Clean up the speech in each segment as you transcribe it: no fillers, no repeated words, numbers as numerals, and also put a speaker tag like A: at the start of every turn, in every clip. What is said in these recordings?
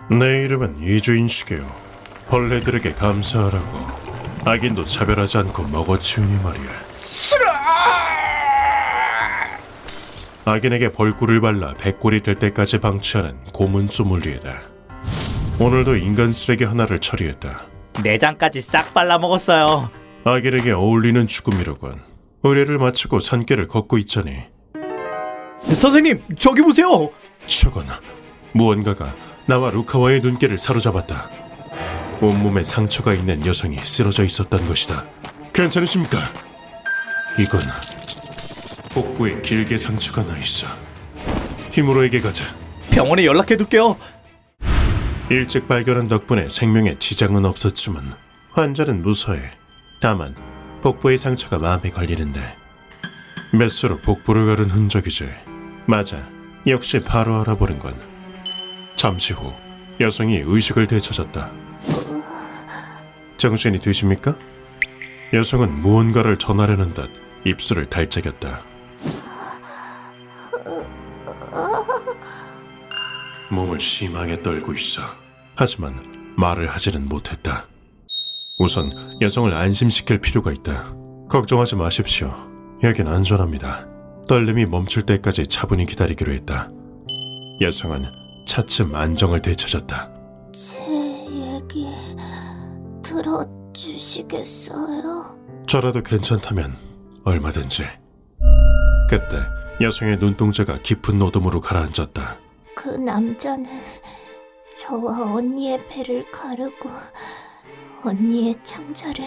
A: 내 이름은 이주인식이요. 벌레들에게 감사하라고 악인도 차별하지 않고 먹어치우니 말이야. 싫어! 악인에게 벌꿀을 발라 백골이 될 때까지 방치하는 고문 소믈리에다. 오늘도 인간 쓰레기 하나를 처리했다.
B: 내장까지 싹 발라먹었어요.
A: 악인에게 어울리는 죽음이로군. 의뢰를 마치고 산길을 걷고 있자니
B: 선생님, 저기 보세요.
A: 저건 무언가가 나와 루카와의 눈길을 사로잡았다. 온몸에 상처가 있는 여성이 쓰러져 있었던 것이다. 괜찮으십니까? 이건 복부에 길게 상처가 나 있어. 힘으로에게 가자.
B: 병원에 연락해둘게요.
A: 일찍 발견한 덕분에 생명에 지장은 없었지만 환자는 무사해. 다만 복부의 상처가 마음에 걸리는데 메스로 복부를 가른 흔적이지. 맞아, 역시 바로 알아보는건. 잠시 후 여성이 의식을 되찾았다. 정신이 드십니까? 여성은 무언가를 전하려는 듯 입술을 달짝였다. 몸을 심하게 떨고 있어. 하지만 말을 하지는 못했다. 우선 여성을 안심시킬 필요가 있다. 걱정하지 마십시오. 여긴 안전합니다. 떨림이 멈출 때까지 차분히 기다리기로 했다. 여성은 차츰 안정을 되찾았다.
C: 제 얘기 들어주시겠어요?
A: 저라도 괜찮다면 얼마든지. 그때 여성의 눈동자가 깊은 어둠으로 가라앉았다.
C: 그 남자는 저와 언니의 배를 가르고 언니의 창자를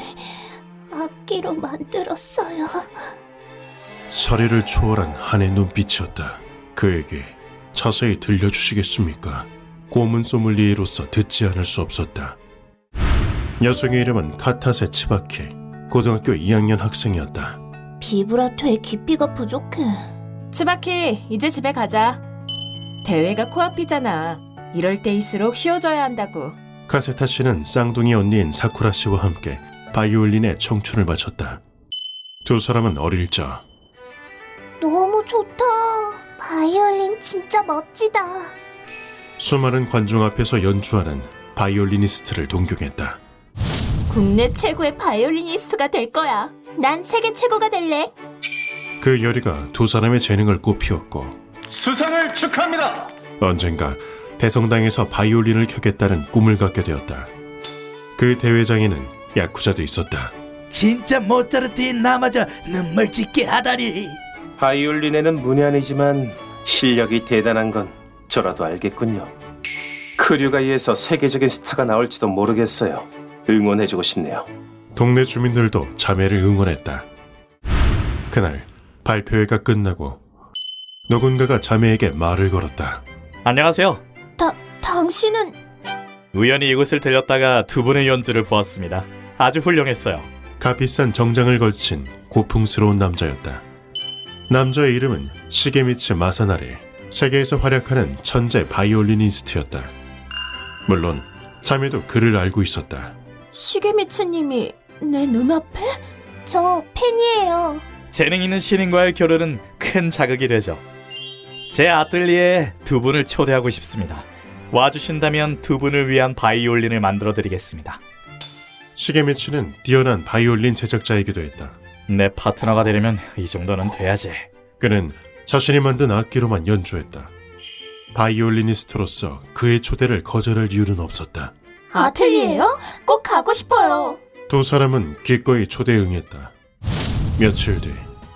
C: 악기로 만들었어요.
A: 서리를 초월한 한의 눈빛이었다. 그에게 자세히 들려주시겠습니까? 고문 소믈리에로서 듣지 않을 수 없었다. 여성의 이름은 카타세 치바키, 고등학교 2학년 학생이었다.
C: 비브라토의 깊이가 부족해.
D: 츠바키, 이제 집에 가자. 대회가 코앞이잖아. 이럴 때일수록 쉬어져야 한다고.
A: 카세타 씨는 쌍둥이 언니인 사쿠라 씨와 함께 바이올린에 청춘을 바쳤다. 두 사람은 어릴 적
C: 너무 좋다. 바이올린 진짜 멋지다.
A: 수많은 관중 앞에서 연주하는 바이올리니스트를 동경했다.
D: 국내 최고의 바이올리니스트가 될 거야.
C: 난 세계 최고가 될래.
A: 그 열의가 두 사람의 재능을 꽃피웠고
E: 수상을 축하합니다.
A: 언젠가 대성당에서 바이올린을 켜겠다는 꿈을 갖게 되었다. 그 대회장에는 야쿠자도 있었다.
F: 진짜 모차르트인 나마저 눈물 짓게 하다니.
E: 바이올린에는 문외한이지만 실력이 대단한 건 저라도 알겠군요. 크류가이에서 세계적인 스타가 나올지도 모르겠어요. 응원해주고 싶네요.
A: 동네 주민들도 자매를 응원했다. 그날 발표회가 끝나고 누군가가 자매에게 말을 걸었다.
B: 안녕하세요.
C: 당신은
B: 우연히 이곳을 들렸다가 두 분의 연주를 보았습니다. 아주 훌륭했어요.
A: 값비싼 정장을 걸친 고풍스러운 남자였다. 남자의 이름은 시게미츠 마사나리, 세계에서 활약하는 천재 바이올리니스트였다. 물론 자매도 그를 알고 있었다.
D: 시게미츠님이 내 눈앞에?
C: 저 팬이에요.
B: 재능 있는 신인과의 결혼은 큰 자극이 되죠. 제 아틀리에에 두 분을 초대하고 싶습니다. 와주신다면 두 분을 위한 바이올린을 만들어드리겠습니다.
A: 시게미츠는 뛰어난 바이올린 제작자이기도 했다.
B: 내 파트너가 되려면 이 정도는 돼야지.
A: 그는 자신이 만든 악기로만 연주했다. 바이올리니스트로서 그의 초대를 거절할 이유는 없었다.
D: 아틀리에요? 꼭 가고 싶어요.
A: 두 사람은 기꺼이 초대에 응했다. 며칠 뒤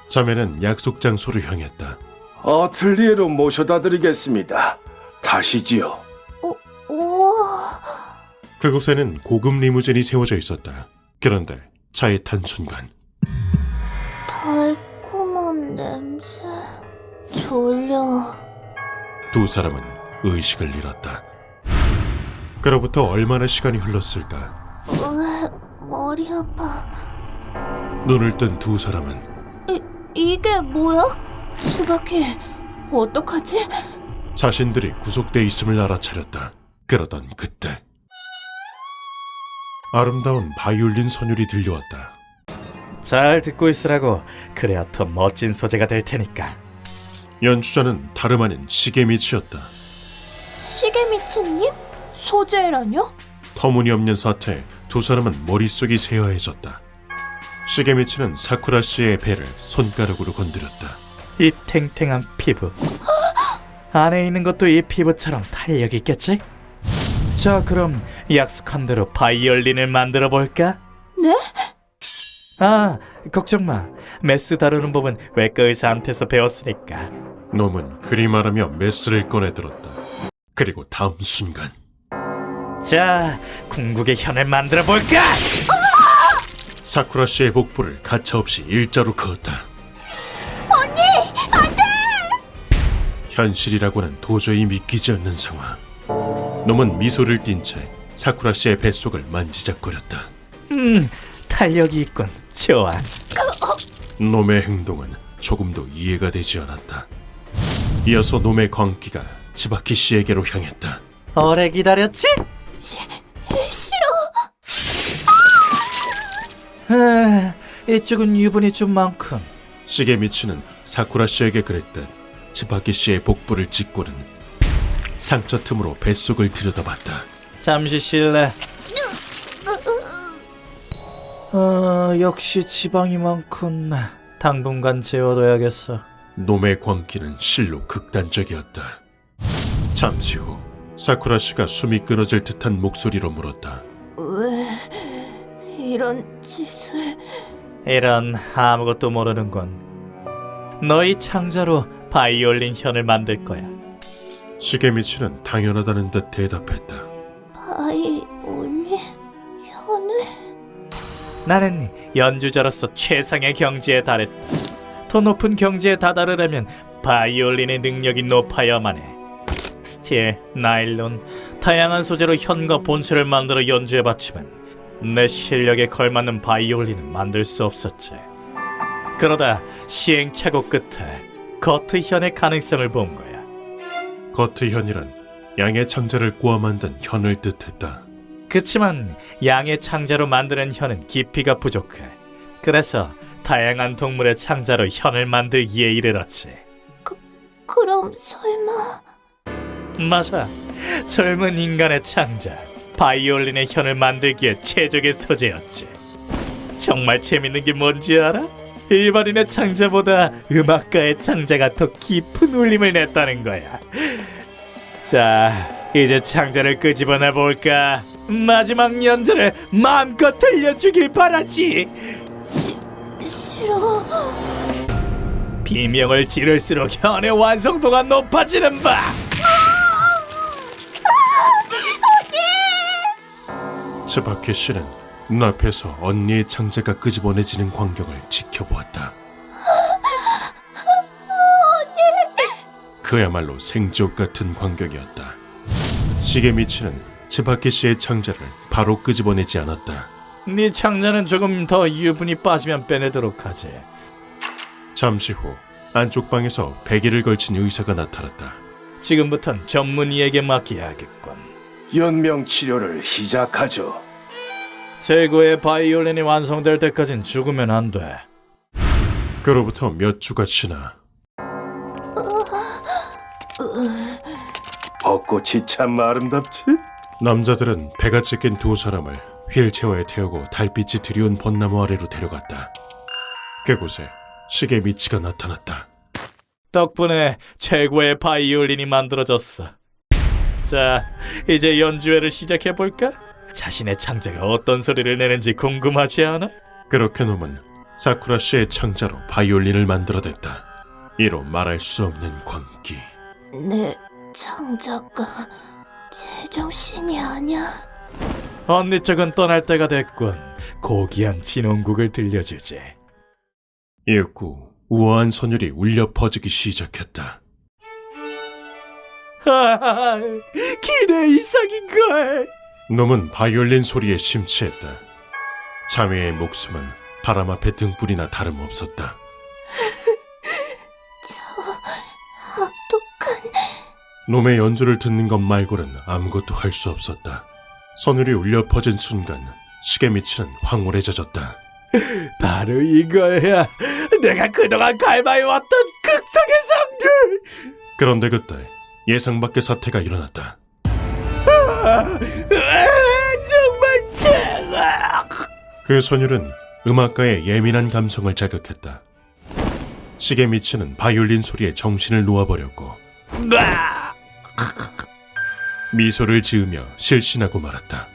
A: 자매는 약속 장소로 향했다.
E: 어틀리에로 모셔다 드리겠습니다. 가시지요.
C: 우와.
A: 그곳에는 고급 리무진이 세워져 있었다. 그런데 차에 탄 순간
C: 달콤한 냄새. 졸려.
A: 두 사람은 의식을 잃었다. 그로부터 얼마나 시간이 흘렀을까?
C: 머리 아파.
A: 눈을 뜬 두 사람은
C: 이게 뭐야?
D: 츠바키, 어떡하지?
A: 자신들이 구속돼 있음을 알아차렸다. 그러던 그때 아름다운 바이올린 선율이 들려왔다.
B: 잘 듣고 있으라고. 그래야 더 멋진 소재가 될 테니까.
A: 연주자는 다름 아닌 시게미츠였다.
C: 시게미츠님? 소재라뇨?
A: 터무니없는 사태에 두 사람은 머릿속이 새하얘졌다. 시게미치는 사쿠라 씨의 배를 손가락으로 건드렸다.
B: 이 탱탱한 피부. 안에 있는 것도 이 피부처럼 탄력 있겠지? 자, 그럼 약속한 대로 바이올린을 만들어 볼까?
C: 네?
B: 아, 걱정 마. 메스 다루는 법은 외과 의사한테서 배웠으니까.
A: 놈은 그리 말하며 메스를 꺼내들었다. 그리고 다음 순간
B: 자, 궁극의 현을 만들어 볼까?
A: 사쿠라 씨의 복부를 가차없이 일자로 그었다.
C: 언니, 안 돼!
A: 현실이라고는 도저히 믿기지 않는 상황. 놈은 미소를 띤 채 사쿠라 씨의 뱃속을 만지작거렸다.
B: 탄력이 있군. 좋아.
A: 놈의 행동은 조금도 이해가 되지 않았다. 이어서 놈의 광기가 치바키 씨에게로 향했다.
B: 오래 기다렸지?
C: 싫어.
B: 이쪽은 유분이 좀 많군.
A: 시게미치는 사쿠라 씨에게 그랬듯 치바키 씨의 복부를 찢고는 상처 틈으로 뱃속을 들여다봤다.
B: 잠시 쉴래? 역시 지방이 많군. 당분간 재워둬야겠어.
A: 놈의 광기는 실로 극단적이었다. 잠시 후 사쿠라 씨가 숨이 끊어질 듯한 목소리로 물었다.
C: 왜 이런 짓을...
B: 이런 아무것도 모르는군. 너희 창자로 바이올린 현을 만들 거야.
A: 시게미치는 당연하다는 듯 대답했다.
C: 바이올린 현을...
B: 나는 연주자로서 최상의 경지에 달했다. 더 높은 경지에 다다르려면 바이올린의 능력이 높아야만 해. 스틸, 나일론, 다양한 소재로 현과 본체를 만들어 연주해봤지만 내 실력에 걸맞는 바이올린은 만들 수 없었지. 그러다 시행착오 끝에 거트현의 가능성을 본 거야.
A: 거트현이란 양의 창자를 꼬아 만든 현을 뜻했다.
B: 그치만 양의 창자로 만드는 현은 깊이가 부족해. 그래서 다양한 동물의 창자로 현을 만들기에 이르렀지.
C: 그럼 설마...
B: 맞아. 젊은 인간의 창자 바이올린의 현을 만들기에 최적의 소재였지. 정말 재밌는 게 뭔지 알아? 일반인의 창자보다 음악가의 창자가 더 깊은 울림을 냈다는 거야. 자, 이제 창자를 끄집어내 볼까? 마지막 연주를 마음껏 들려주길 바라지.
C: 싫어...
B: 비명을 지를수록 현의 완성도가 높아지는 바.
A: 치바키 씨는 눈앞에서 언니의 창자가 끄집어내지는 광경을 지켜보았다. 그야말로 생지옥 같은 광경이었다. 시게미치는 치바키 씨의 창자를 바로 끄집어내지 않았다.
B: 네 창자는 조금 더 유분이 빠지면 빼내도록 하지.
A: 잠시 후 안쪽 방에서 100일을 걸친 의사가 나타났다.
B: 지금부턴 전문의에게 맡겨야겠군.
E: 연명 치료를 시작하죠.
B: 최고의 바이올린이 완성될 때까진 죽으면 안 돼.
A: 그로부터 몇 주가 지나
E: 벚꽃이 참 아름답지?
A: 남자들은 배가 찢긴 두 사람을 휠체어에 태우고 달빛이 드리운 벚나무 아래로 데려갔다. 그곳에 시게미치가 나타났다.
B: 덕분에 최고의 바이올린이 만들어졌어. 자, 이제 연주회를 시작해볼까? 자신의 창자가 어떤 소리를 내는지 궁금하지 않아?
A: 그렇게 놈은 사쿠라 씨의 창자로 바이올린을 만들어냈다. 이로 말할 수 없는 광기.
C: 내 창자가 제정신이 아냐.
B: 언니 쪽은 떠날 때가 됐군. 고귀한 진홍국을 들려주지.
A: 이윽고 우아한 선율이 울려 퍼지기 시작했다.
B: 하하, 기대 이상인걸.
A: 놈은 바이올린 소리에 심취했다. 자매의 목숨은 바람 앞에 등불이나 다름없었다.
C: 저 악독한...
A: 놈의 연주를 듣는 것 말고는 아무것도 할 수 없었다. 선율이 울려 퍼진 순간 시게미치는 황홀해져졌다.
B: 바로 이거야. 내가 그동안 갈망해왔던 극성의 성들.
A: 그런데 그때 예상 밖의 사태가 일어났다.
F: 정말 최악.
A: 그 선율은 음악가의 예민한 감성을 자극했다. 시계 미치는 바이올린 소리에 정신을 놓아버렸고 미소를 지으며 실신하고 말았다.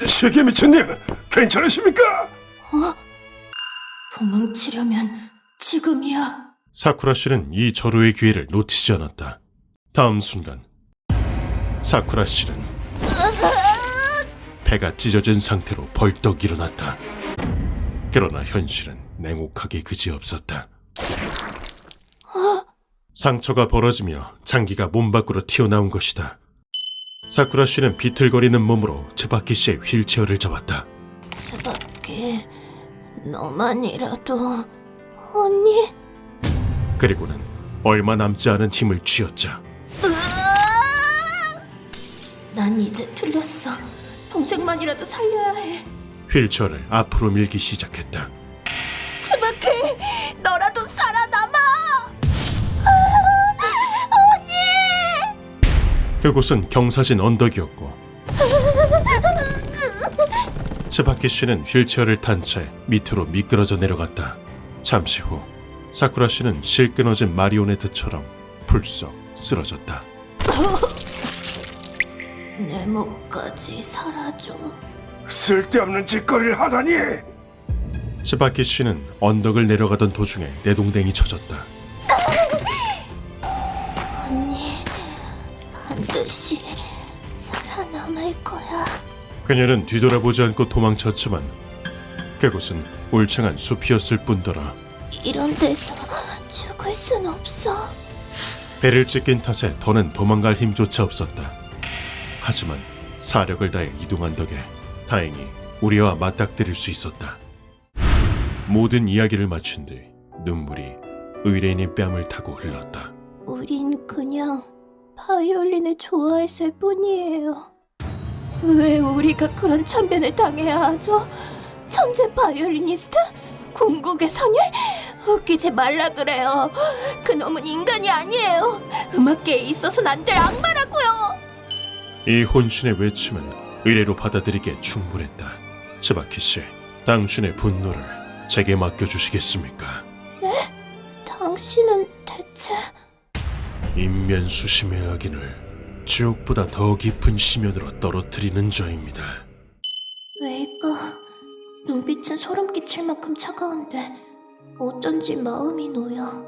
E: 시계미천님, 괜찮으십니까?
C: 도망치려면 지금이야.
A: 사쿠라 씨는 이 절호의 기회를 놓치지 않았다. 다음 순간 사쿠라 씨는 배가 찢어진 상태로 벌떡 일어났다. 그러나 현실은 냉혹하게 그지없었다. 상처가 벌어지며 장기가 몸 밖으로 튀어나온 것이다. 사쿠라 씨는 비틀거리는 몸으로 츠바키 씨의 휠체어를 잡았다.
C: 스바키, 너만이라도 언니.
A: 그리고는 얼마 남지 않은 힘을 쥐었자
C: 난 이제 틀렸어. 동생만이라도 살려야 해.
A: 휠체어를 앞으로 밀기 시작했다.
C: 스바키, 너라도 살아남아. 언니.
A: 그곳은 경사진 언덕이었고 츠바키 씨는 휠체어를 탄 채 밑으로 미끄러져 내려갔다. 잠시 후 사쿠라 씨는 실 끊어진 마리오네트처럼 풀썩 쓰러졌다.
C: 내 목까지 살아줘.
E: 쓸데없는 짓거리를 하다니.
A: 츠바키 씨는 언덕을 내려가던 도중에 내동댕이 쳐졌다.
C: 언니, 반드시 살아남을 거야.
A: 그녀는 뒤돌아보지 않고 도망쳤지만 그곳은 울창한 숲이었을 뿐더러
C: 이런 데서 죽을 순 없어.
A: 배를 찢긴 탓에 더는 도망갈 힘조차 없었다. 하지만 사력을 다해 이동한 덕에 다행히 우리와 맞닥뜨릴 수 있었다. 모든 이야기를 마친 뒤 눈물이 의뢰인의 뺨을 타고 흘렀다.
C: 우린 그냥 바이올린을 좋아했을 뿐이에요. 왜 우리가 그런 참변을 당해야 하죠? 천재 바이올리니스트? 궁극의 선율? 웃기지 말라 그래요. 그놈은 인간이 아니에요. 음악계에 있어서는 안 될 악마라고요.
A: 이 혼신의 외침은 의뢰로 받아들이기에 충분했다. 츠바키 씨, 당신의 분노를 제게 맡겨주시겠습니까?
C: 당신은 대체...
A: 인면수심의 악인을 지옥보다 더 깊은 심연으로 떨어뜨리는 자입니다.
C: 왜일까? 눈빛은 소름 끼칠 만큼 차가운데 어쩐지 마음이 놓여.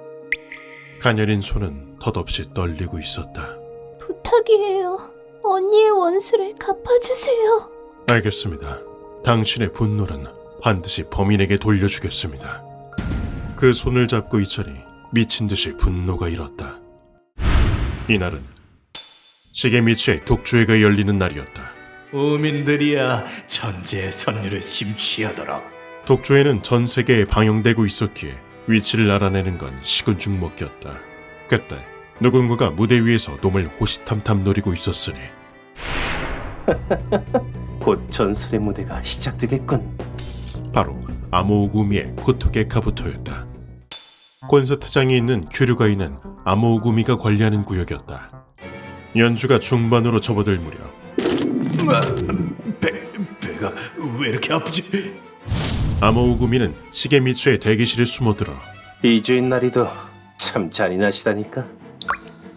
A: 가녀린 손은 덧없이 떨리고 있었다.
C: 부탁이에요. 언니의 원수를 갚아주세요.
A: 알겠습니다. 당신의 분노는 반드시 범인에게 돌려주겠습니다. 그 손을 잡고 있자니 미친 듯이 분노가 일었다. 이날은 시게미츠의 독주회가 열리는 날이었다.
B: 우민들이야 천재의 선율을 심취하도록.
A: 독주회는 전 세계에 방영되고 있었기에 위치를 알아내는 건 식은 죽 먹기였다. 그때 누군가가 무대 위에서 놈을 호시탐탐 노리고 있었으니
E: 곧 전설의 무대가 시작되겠군.
A: 바로 아모우구미의 코토게 카부토였다. 콘서트장이 있는 규류가이는 아모우구미가 관리하는 구역이었다. 연주가 중반으로 접어들 무렵
B: 배가 왜 이렇게 아프지?
A: 아모우구미는 시게미츠의 대기실에 숨어들어
E: 이주인 날이도 참 잔인하시다니까.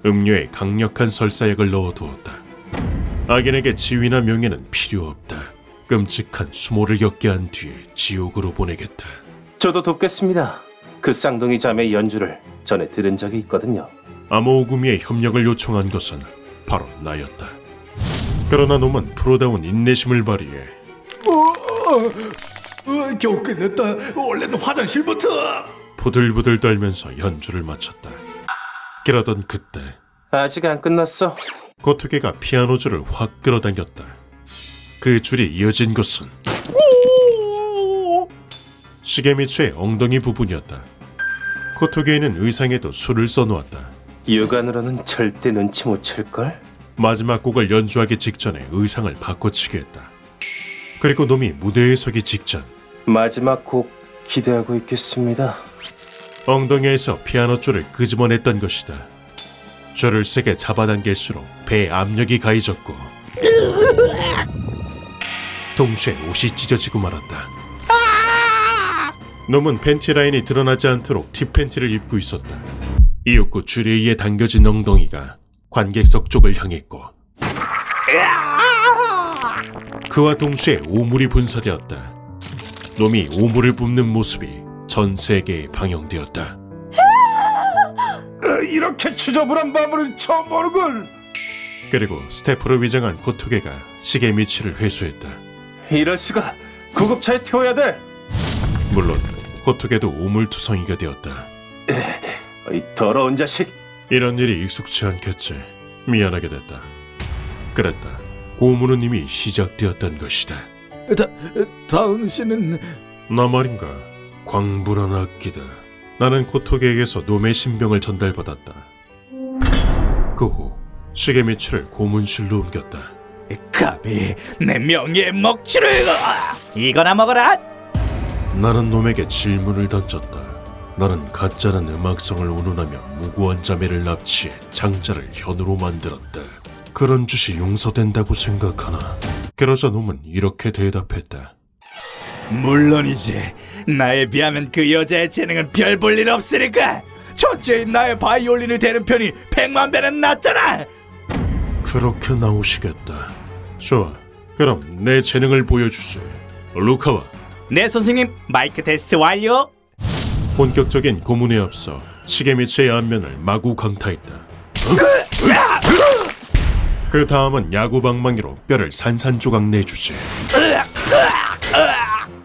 A: 음료에 강력한 설사약을 넣어두었다. 악인에게 지위나 명예는 필요 없다. 끔찍한 수모를 겪게 한 뒤에 지옥으로 보내겠다.
E: 저도 돕겠습니다. 그 쌍둥이 자매의 연주를 전에 들은 적이 있거든요.
A: 아모우구미의 협력을 요청한 것은 바로 나였다. 그러나 놈은 프로다운 인내심을 발휘해
F: 겨우 끝냈다. 얼른 화장실부터.
A: 부들부들 떨면서 연주를 마쳤다. 그러던 그때
E: 아직 안 끝났어.
A: 고토게가 피아노 줄을 확 끌어당겼다. 그 줄이 이어진 곳은 시게미츠의 엉덩이 부분이었다. 고토게는 의상에도 술을 써놓았다.
E: 육안으로는 절대 눈치 못 챌걸?
A: 마지막 곡을 연주하기 직전에 의상을 바꿔치기 했다. 그리고 놈이 무대에 서기 직전
E: 마지막 곡 기대하고 있겠습니다.
A: 엉덩이에서 피아노 줄을 끄집어냈던 것이다. 줄을 세게 잡아당길수록 배에 압력이 가해졌고 동시에 옷이 찢어지고 말았다. 놈은 팬티 라인이 드러나지 않도록 뒷팬티를 입고 있었다. 이윽고 줄에 의해 당겨진 엉덩이가 관객석 쪽을 향했고 그와 동시에 오물이 분사되었다. 놈이 오물을 뿜는 모습이 전 세계에 방영되었다.
E: 이렇게 추저분한 마물을 처음 보는군.
A: 그리고 스태프로 위장한 코토게가 시계 미치를 회수했다.
E: 이럴 수가. 구급차에 태워야 돼.
A: 물론 코토게도 오물투성이가 되었다.
E: 이 더러운 자식.
A: 이런 일이 익숙치 않겠지. 미안하게 됐다. 그랬다. 고문은 이미 시작되었던 것이다.
F: 당신은
A: 나 말인가? 광분한 악기다. 나는 코토게에게서 놈의 신병을 전달받았다. 그 후 시계 미치를 고문실로 옮겼다.
B: 감히 내 명예의 먹칠을 이거나 먹어라.
A: 나는 놈에게 질문을 던졌다. 나는 가짜는 음악성을 운운하며 무고한 자매를 납치해 장자를 현으로 만들었다. 그런 짓이 용서된다고 생각하나? 그러자 놈은 이렇게 대답했다.
F: 물론이지. 나에 비하면 그 여자의 재능은 별 볼 일 없으니까. 첫째인 나의 바이올린을 대는 편이 100만 배는 낫잖아.
A: 그렇게 나오시겠다. 좋아. 그럼 내 재능을 보여주지. 루카와.
B: 네 선생님, 마이크 테스트 완료.
A: 본격적인 고문에 앞서 시게미츠의 안면을 마구 강타했다. 그 다음은 야구방망이로 뼈를 산산조각 내주지.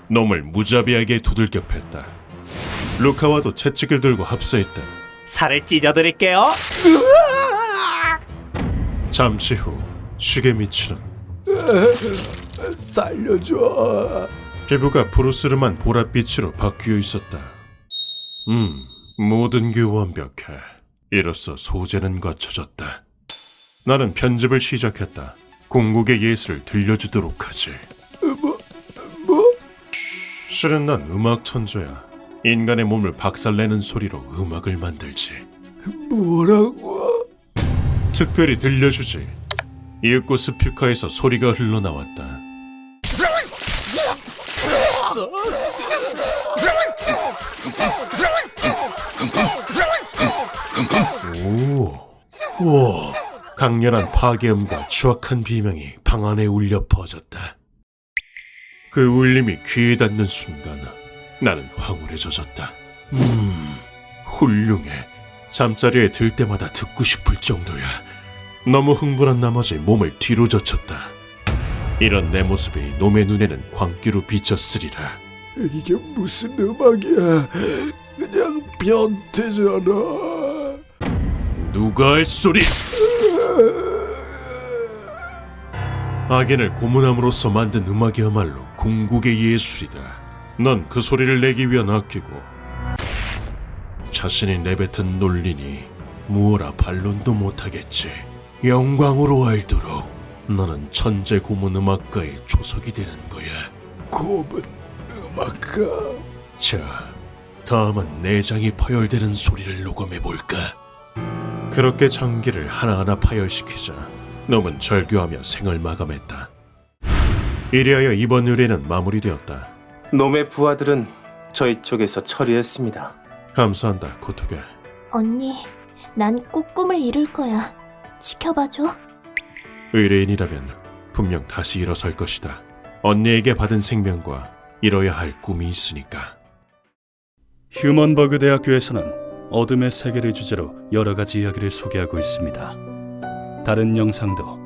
A: 놈을 무자비하게 두들겨 팼다. 루카와도 채찍을 들고 합세했다.
B: 살을 찢어드릴게요.
A: 잠시 후 시게미츠는
F: 살려줘.
A: 피부가 푸르스름한 보랏빛으로 바뀌어 있었다. 모든 게 완벽해. 이로써 소재는 갖춰졌다. 나는 편집을 시작했다. 궁극의 예술을 들려주도록 하지. 실은 난 음악 천재야. 인간의 몸을 박살내는 소리로 음악을 만들지.
F: 뭐라고?
A: 특별히 들려주지. 이윽고 스피커에서 소리가 흘러나왔다. 오, 강렬한 파괴음과 추악한 비명이 방 안에 울려 퍼졌다. 그 울림이 귀에 닿는 순간 나는 황홀해져졌다. 훌륭해. 잠자리에 들 때마다 듣고 싶을 정도야. 너무 흥분한 나머지 몸을 뒤로 젖혔다. 이런 내 모습이 놈의 눈에는 광기로 비쳤으리라.
F: 이게 무슨 음악이야? 그냥 변태잖아.
A: 누가 할 소리? 악인을 고문함으로써 만든 음악이야말로 궁극의 예술이다. 넌 그 소리를 내기 위한 악기고 자신이 내뱉은 논리니 무어라 반론도 못하겠지. 영광으로 알도록 너는 천재 고문 음악가의 조석이 되는 거야.
F: 고문 음악가.
A: 자, 다음은 내장이 파열되는 소리를 녹음해볼까? 그렇게 장기를 하나하나 파열시키자 놈은 절규하며 생을 마감했다. 이리하여 이번 의뢰는 마무리되었다.
E: 놈의 부하들은 저희 쪽에서 처리했습니다.
A: 감사한다, 코토게.
C: 언니, 난 꼭 꿈을 이룰 거야. 지켜봐줘.
A: 의뢰인이라면 분명 다시 일어설 것이다. 언니에게 받은 생명과 이뤄야 할 꿈이 있으니까.
G: 휴먼버그 대학교에서는 어둠의 세계를 주제로 여러 가지 이야기를 소개하고 있습니다. 다른 영상도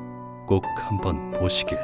G: 꼭 한번 보시길.